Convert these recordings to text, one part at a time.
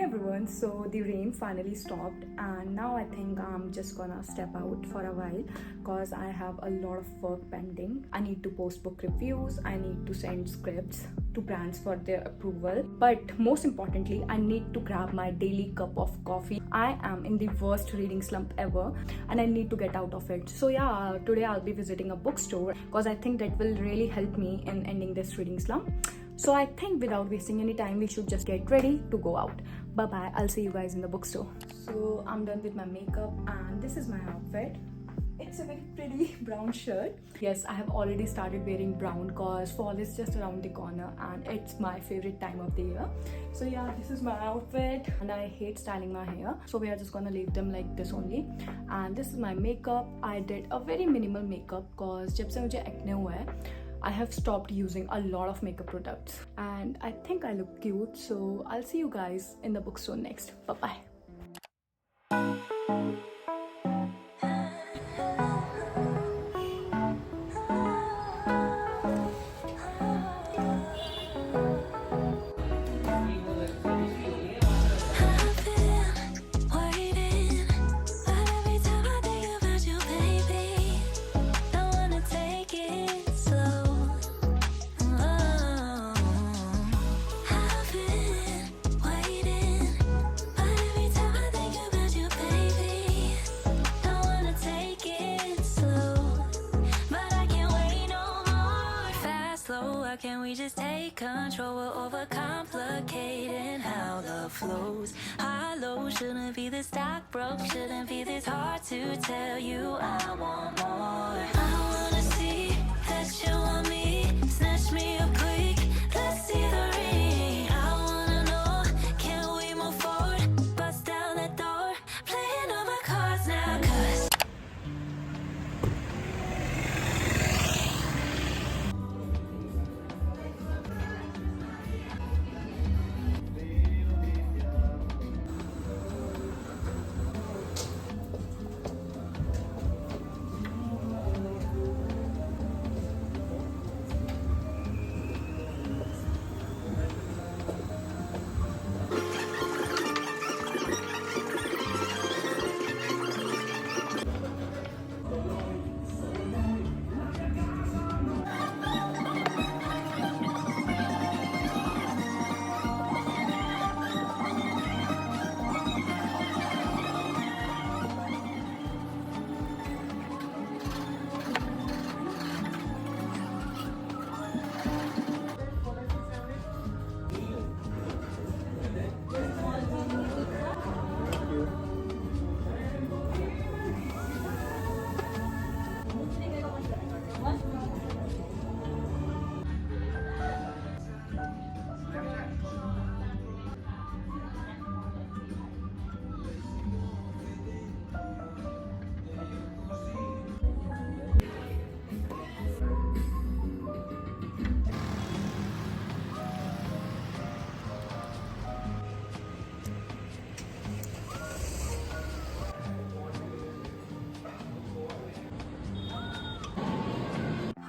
Hey everyone, so the rain finally stopped and now I think I'm just gonna step out for a while because I have a lot of work pending. I need to post book reviews, I need to send scripts to brands for their approval, but most importantly I need to grab my daily cup of coffee. I am in the worst reading slump ever and I need to get out of it. So yeah, today I'll be visiting a bookstore because I think that will really help me in ending this reading slump. So I think without wasting any time, we should just get ready to go out. Bye bye, I'll see you guys in the bookstore. So I'm done with my makeup and this is my outfit. It's a very pretty brown shirt. Yes, I have already started wearing brown because fall is just around the corner and it's my favorite time of the year. So yeah, this is my outfit and I hate styling my hair. So we are just gonna leave them like this only. And this is my makeup. I did a very minimal makeup because जब से मुझे acne हुआ है, I have stopped using a lot of makeup products and I think I look cute, so I'll see you guys in the bookstore next. Bye bye. Why can't we just take control? We're overcomplicating how love flows. High low shouldn't be this dark, broke shouldn't be this hard to tell you I want more. I wanna see that you want me, snatch me up quick, let's see the ring. I wanna know, can we move forward, bust down that door, playing all my cards now, 'cause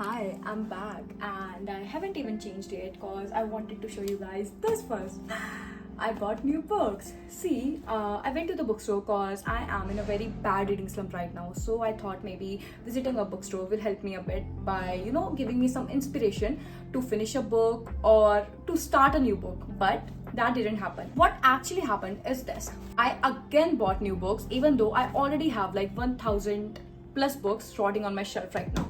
Hi, I'm back and I haven't even changed yet because I wanted to show you guys this first. I bought new books. See, I went to the bookstore because I am in a very bad reading slump right now. So I thought maybe visiting a bookstore will help me a bit by, giving me some inspiration to finish a book or to start a new book. But that didn't happen. What actually happened is this. I again bought new books even though I already have like 1000 plus books rotting on my shelf right now.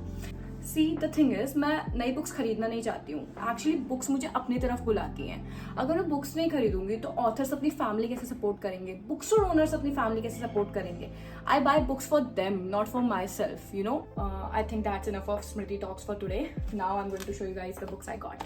See the thing is मैं नई books खरीदना नहीं चाहती हूँ. Actually books मुझे अपनी तरफ बुलाती हैं. अगर मैं बुक्स नहीं खरीदूंगी तो ऑथर्स अपनी फैमिली कैसे सपोर्ट करेंगे, बुक स्टोर ओनर्स अपनी फैमिली कैसे सपोर्ट करेंगे. I buy books for them, not for myself. I think that's enough of Smriti talks for today. Now I am going to show you guys the books I got.